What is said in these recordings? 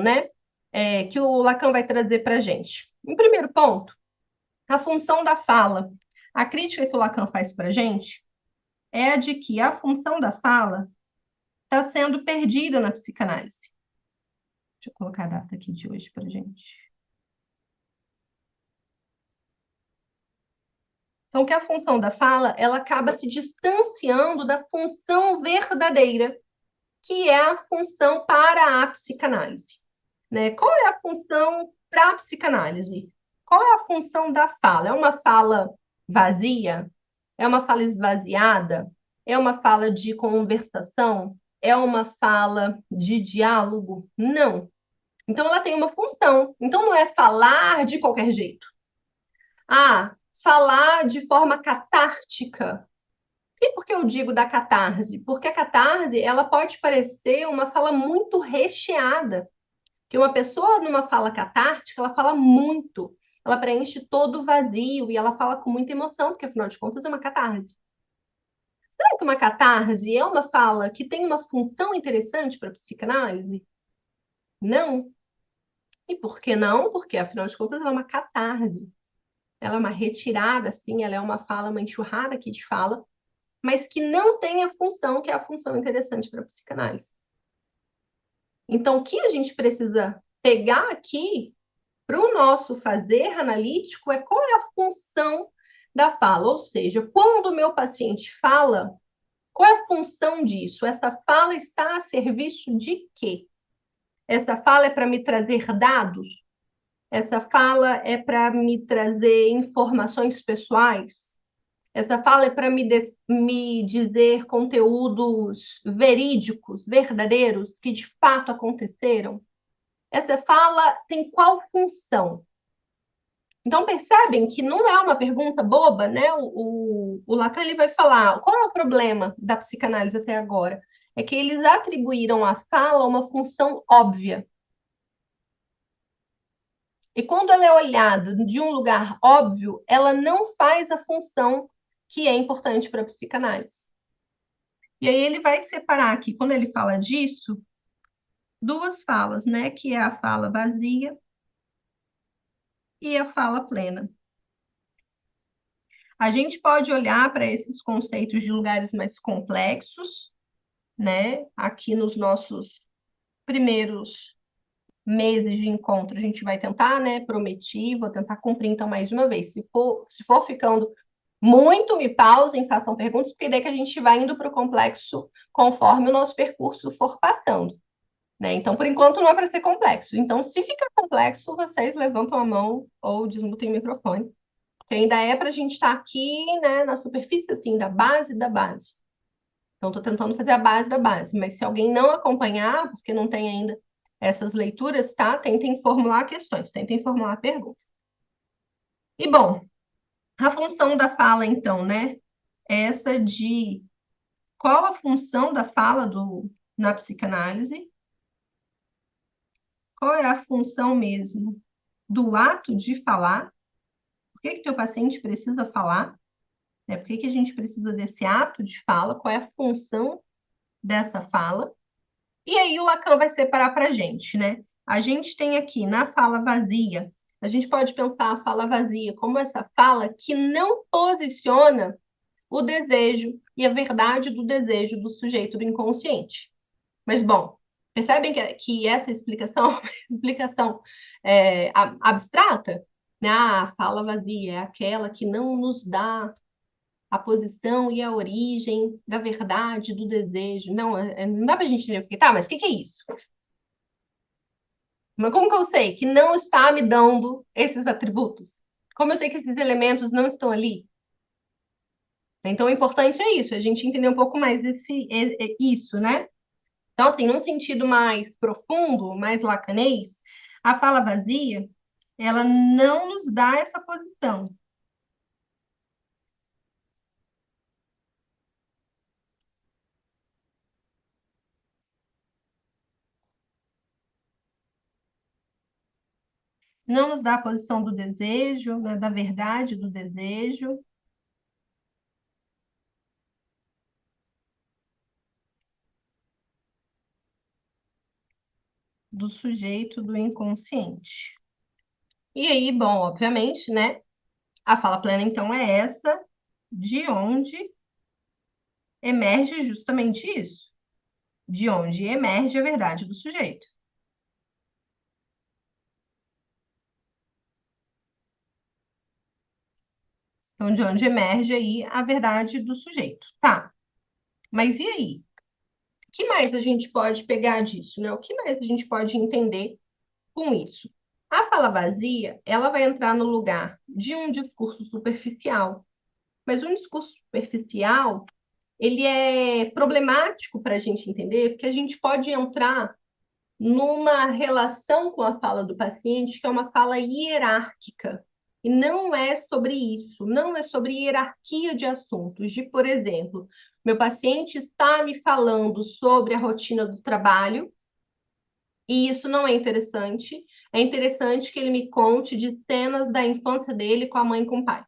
né? Que o Lacan vai trazer para a gente. Em primeiro ponto, a função da fala. A crítica que o Lacan faz para a gente é a de que a função da fala está sendo perdida na psicanálise. Deixa eu colocar a data aqui de hoje para a gente. Então, que a função da fala, ela acaba se distanciando da função verdadeira, que é a função para a psicanálise. Né? Qual é a função para a psicanálise? Qual é a função da fala? É uma fala vazia? É uma fala esvaziada? É uma fala de conversação? É uma fala de diálogo? Não. Então, ela tem uma função. Então, não é falar de qualquer jeito. Falar de forma catártica. E por que eu digo da catarse? Porque a catarse, ela pode parecer uma fala muito recheada. Que uma pessoa numa fala catártica, ela fala muito. Ela preenche todo o vazio e ela fala com muita emoção, porque afinal de contas é uma catarse. Será que uma catarse é uma fala que tem uma função interessante para a psicanálise? Não. E por que não? Porque afinal de contas ela é uma catarse. Ela é uma retirada, assim, ela é uma fala, uma enxurrada aqui de fala, mas que não tem a função que é a função interessante para a psicanálise. Então, o que a gente precisa pegar aqui para o nosso fazer analítico é qual é a função da fala, ou seja, quando o meu paciente fala, qual é a função disso? Essa fala está a serviço de quê? Essa fala é para me trazer dados? Essa fala é para me trazer informações pessoais? Essa fala é para me dizer conteúdos verídicos, verdadeiros, que de fato aconteceram? Essa fala tem qual função? Então, percebem que não é uma pergunta boba, né? O Lacan ele vai falar qual é o problema da psicanálise até agora? É que eles atribuíram à fala uma função óbvia. E quando ela é olhada de um lugar óbvio, ela não faz a função que é importante para a psicanálise. E aí ele vai separar aqui, quando ele fala disso, duas falas, né? Que é a fala vazia e a fala plena. A gente pode olhar para esses conceitos de lugares mais complexos, né? Aqui nos nossos primeiros meses de encontro, a gente vai tentar, né? Prometi, vou tentar cumprir então mais uma vez. Se for ficando muito, me pausem, façam perguntas, porque daí que a gente vai indo para o complexo conforme o nosso percurso for passando. Né? Então, por enquanto, não é para ser complexo. Então, se fica complexo, vocês levantam a mão ou desmutem o microfone. Que ainda é para a gente estar aqui, né, na superfície, assim, da base da base. Então, estou tentando fazer a base da base. Mas se alguém não acompanhar, porque não tem ainda essas leituras, tá? Tentem formular questões, tentem formular perguntas. E, bom, a função da fala, então, né? É essa de qual a função da fala na psicanálise, qual é a função mesmo do ato de falar, por que que teu paciente precisa falar, né? Por que que a gente precisa desse ato de fala, qual é a função dessa fala, e aí o Lacan vai separar para a gente, né? A gente tem aqui na fala vazia, a gente pode pensar a fala vazia como essa fala que não posiciona o desejo e a verdade do desejo do sujeito do inconsciente. Mas, bom, percebem que essa explicação é uma explicação abstrata? Né? A fala vazia é aquela que não nos dá a posição e a origem da verdade, do desejo. Não, não dá para a gente entender porque tá, mas o que é isso? Mas como que eu sei que não está me dando esses atributos? Como eu sei que esses elementos não estão ali? Então, o importante é isso, a gente entender um pouco mais isso, né? Então, assim, num sentido mais profundo, mais lacanês, a fala vazia, ela não nos dá essa posição. Não nos dá a posição do desejo, né, da verdade do desejo. do sujeito do inconsciente. E aí, bom, obviamente, né? A fala plena, então, é essa de onde emerge justamente isso. De onde emerge a verdade do sujeito. Então, de onde emerge aí a verdade do sujeito. Tá, mas e aí? O que mais a gente pode pegar disso, né? O que mais a gente pode entender com isso? A fala vazia, ela vai entrar no lugar de um discurso superficial. Mas um discurso superficial, ele é problemático para a gente entender, porque a gente pode entrar numa relação com a fala do paciente, que é uma fala hierárquica. E não é sobre isso, não é sobre hierarquia de assuntos. De, por exemplo, meu paciente está me falando sobre a rotina do trabalho, e isso não é interessante. É interessante que ele me conte de cenas da infância dele com a mãe e com o pai.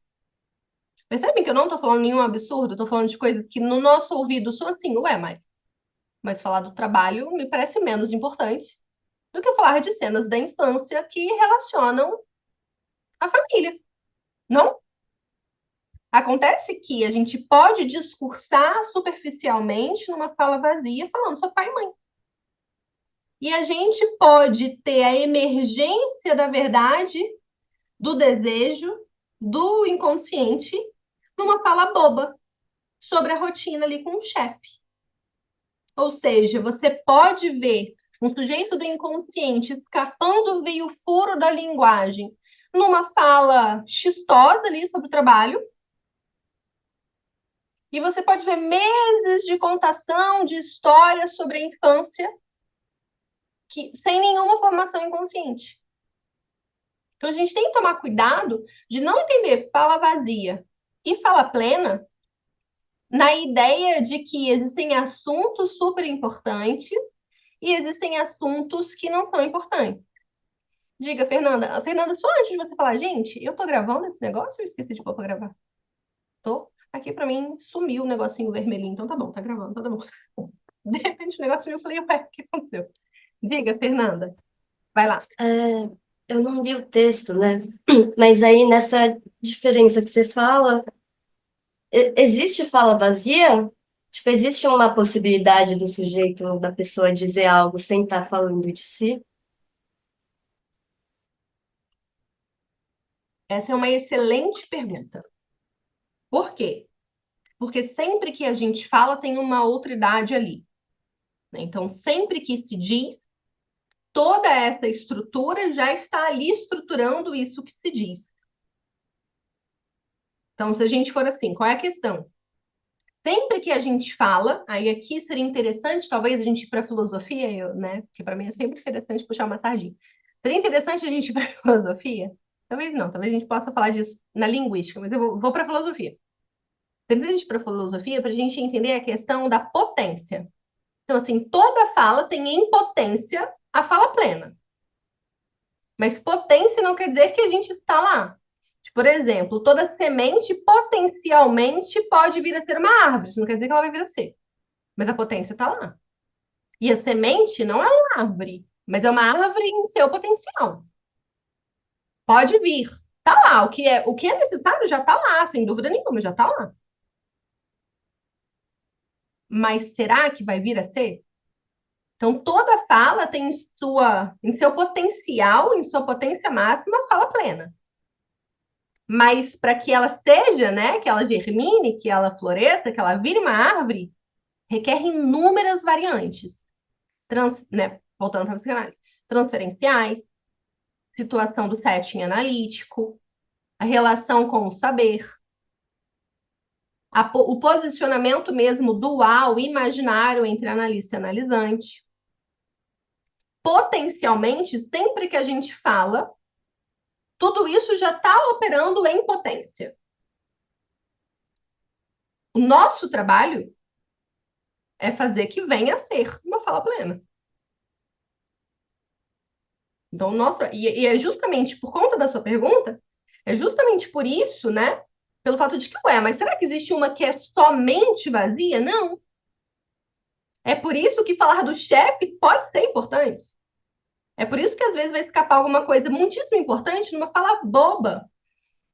Percebem que eu não estou falando nenhum absurdo, estou falando de coisas que no nosso ouvido são assim, ué, mas falar do trabalho me parece menos importante do que falar de cenas da infância que relacionam a família, não? Acontece que a gente pode discursar superficialmente numa fala vazia falando só pai e mãe. E a gente pode ter a emergência da verdade, do desejo, do inconsciente, numa fala boba sobre a rotina ali com o chefe. Ou seja, você pode ver um sujeito do inconsciente escapando via o furo da linguagem numa fala chistosa ali sobre o trabalho, e você pode ver meses de contação de histórias sobre a infância sem nenhuma formação inconsciente. Então a gente tem que tomar cuidado de não entender fala vazia e fala plena na ideia de que existem assuntos super importantes e existem assuntos que não são importantes. Diga, Fernanda. Fernanda, só antes de você falar, gente, eu tô gravando esse negócio ou eu esqueci de pôr pra gravar? Tô. Aqui pra mim sumiu o negocinho vermelhinho. Então tá bom, tá gravando, tá bom. De repente o negócio sumiu, eu falei, ué, o que aconteceu? Diga, Fernanda. Vai lá. É, eu não li o texto, né? Mas aí nessa diferença que você fala, existe fala vazia? Tipo, existe uma possibilidade do sujeito ou da pessoa dizer algo sem estar falando de si? Essa é uma excelente pergunta. Por quê? Porque sempre que a gente fala, tem uma outra idade ali, né? Então, sempre que se diz, toda essa estrutura já está ali estruturando isso que se diz. Então, se a gente for assim, qual é a questão? Sempre que a gente fala, aí aqui seria interessante, talvez a gente ir para a filosofia, né? Porque para mim é sempre interessante puxar uma sardinha. Seria interessante a gente ir para a filosofia? Talvez não, talvez a gente possa falar disso na linguística, mas eu vou para a filosofia. Seria interessante para a filosofia para a gente entender a questão da potência. Então, assim, toda fala tem em potência a fala plena. Mas potência não quer dizer que a gente está lá. Por exemplo, toda semente potencialmente pode vir a ser uma árvore. Isso não quer dizer que ela vai vir a ser. Mas a potência está lá. E a semente não é uma árvore, mas é uma árvore em seu potencial. Pode vir. Está lá. O que é necessário já está lá, sem dúvida nenhuma, já está lá. Mas será que vai vir a ser? Então, toda fala tem em seu potencial, em sua potência máxima, fala plena. Mas para que ela seja, né, que ela germine, que ela floresça, que ela vire uma árvore, requer inúmeras variantes. Né, voltando para a psicanálise. Transferenciais, situação do setting analítico, a relação com o saber, o posicionamento mesmo dual, imaginário entre analista e analisante. Potencialmente, sempre que a gente fala, tudo isso já está operando em potência. O nosso trabalho é fazer que venha a ser uma fala plena. Então, e é justamente por conta da sua pergunta, é justamente por isso, né? Pelo fato de que, ué, mas será que existe uma que é somente vazia? Não. É por isso que falar do chefe pode ser importante. É por isso que às vezes vai escapar alguma coisa muitíssimo importante numa fala boba,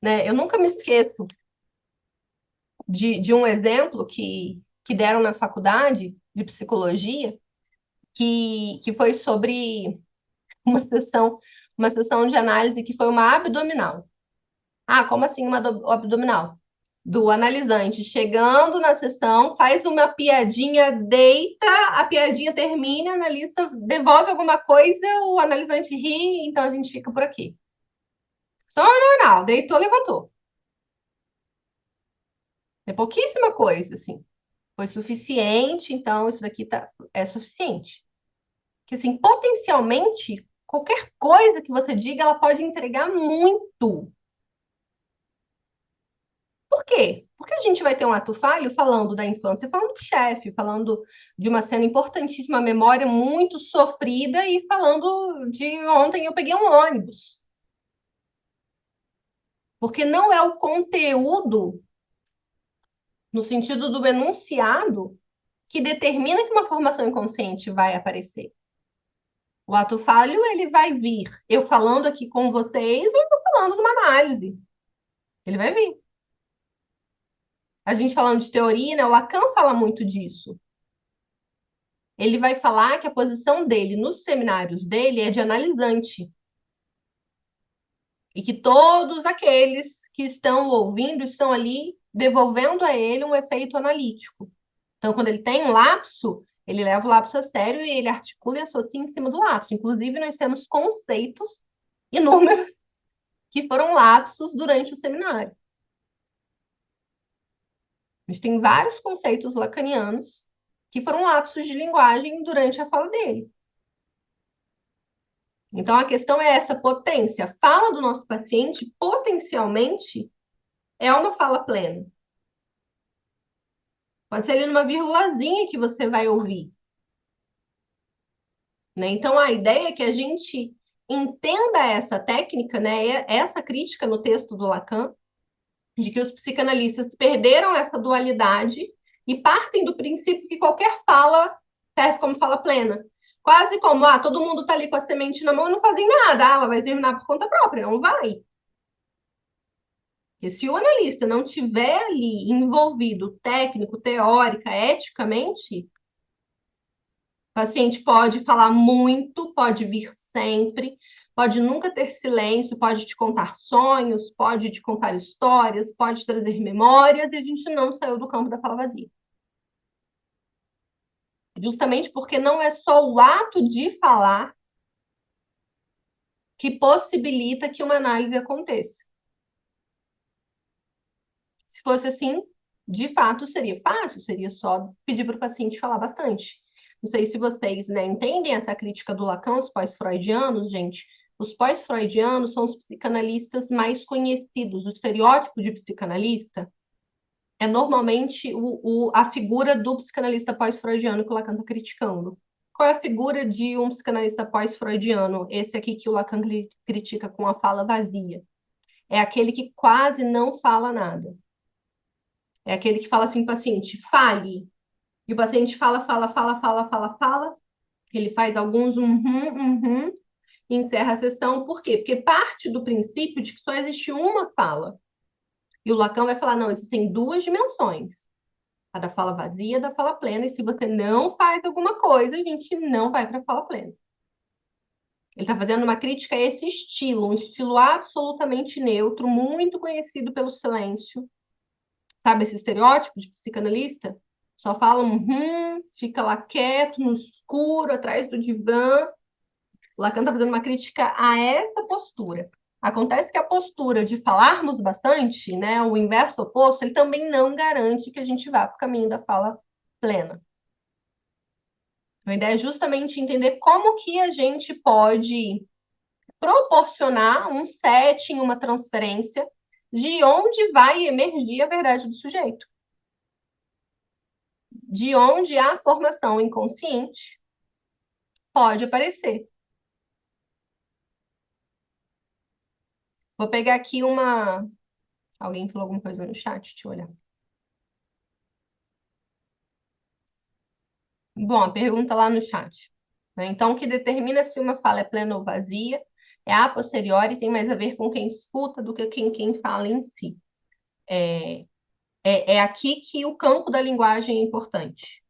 né? Eu nunca me esqueço de um exemplo que deram na faculdade de psicologia, que foi sobre uma sessão, uma sessão de análise que foi uma abdominal. Ah, como assim uma abdominal? Do analisante chegando na sessão, faz uma piadinha, deita, a piadinha termina, o analista devolve alguma coisa, o analisante ri, então a gente fica por aqui. Só normal, deitou, levantou. É pouquíssima coisa, assim. Foi suficiente, então isso daqui é suficiente. Que, assim, potencialmente, qualquer coisa que você diga, ela pode entregar muito. Por quê? Porque a gente vai ter um ato falho falando da infância, falando do chefe, falando de uma cena importantíssima, memória muito sofrida e falando de ontem eu peguei um ônibus. Porque não é o conteúdo, no sentido do enunciado, que determina que uma formação inconsciente vai aparecer. O ato falho, ele vai vir. Eu falando aqui com vocês ou eu tô falando numa análise. Ele vai vir. A gente falando de teoria, né? O Lacan fala muito disso. Ele vai falar que a posição dele nos seminários dele é de analisante. E que todos aqueles que estão ouvindo estão ali devolvendo a ele um efeito analítico. Então, quando ele tem um lapso, ele leva o lapso a sério e ele articula e associa em cima do lapso. Inclusive, nós temos conceitos inúmeros que foram lapsos durante o seminário. A gente tem vários conceitos lacanianos que foram lapsos de linguagem durante a fala dele. Então, a questão é essa potência. A fala do nosso paciente, potencialmente, é uma fala plena. Pode ser ali numa vírgulazinha que você vai ouvir. Né? Então, a ideia é que a gente entenda essa técnica, né? Essa crítica no texto do Lacan, de que os psicanalistas perderam essa dualidade e partem do princípio que qualquer fala serve como fala plena. Quase como, todo mundo está ali com a semente na mão e não fazem nada, ela vai terminar por conta própria, não vai. Porque se o analista não tiver ali envolvido técnico, teórica, eticamente, o paciente pode falar muito, pode vir sempre, pode nunca ter silêncio, pode te contar sonhos, pode te contar histórias, pode trazer memórias, e a gente não saiu do campo da fala vazia. Justamente porque não é só o ato de falar que possibilita que uma análise aconteça. Se fosse assim, de fato seria fácil, seria só pedir para o paciente falar bastante. Não sei se vocês, né, entendem essa crítica do Lacan, os pós-freudianos, gente. Os pós-freudianos são os psicanalistas mais conhecidos. O estereótipo de psicanalista é normalmente a figura do psicanalista pós-freudiano que o Lacan está criticando. Qual é a figura de um psicanalista pós-freudiano? Esse aqui que o Lacan critica com a fala vazia. É aquele que quase não fala nada. É aquele que fala assim, paciente, fale. E o paciente fala, fala, fala, fala, fala, fala. Ele faz alguns e encerra a sessão. Por quê? Porque parte do princípio de que só existe uma fala. E o Lacan vai falar, não, existem duas dimensões. A da fala vazia e a da fala plena. E se você não faz alguma coisa, a gente não vai para a fala plena. Ele está fazendo uma crítica a esse estilo, um estilo absolutamente neutro, muito conhecido pelo silêncio. Sabe esse estereótipo de psicanalista? Só fala fica lá quieto, no escuro, atrás do divã. O Lacan está fazendo uma crítica a essa postura. Acontece que a postura de falarmos bastante, né, o inverso oposto, ele também não garante que a gente vá para o caminho da fala plena. A ideia é justamente entender como que a gente pode proporcionar um setting, uma transferência de onde vai emergir a verdade do sujeito. De onde a formação inconsciente pode aparecer. Vou pegar aqui uma. Alguém falou alguma coisa no chat? Deixa eu olhar. Bom, a pergunta lá no chat. né? Então, o que determina se uma fala é plena ou vazia é a posteriori, tem mais a ver com quem escuta do que quem fala em si. É aqui que o campo da linguagem é importante.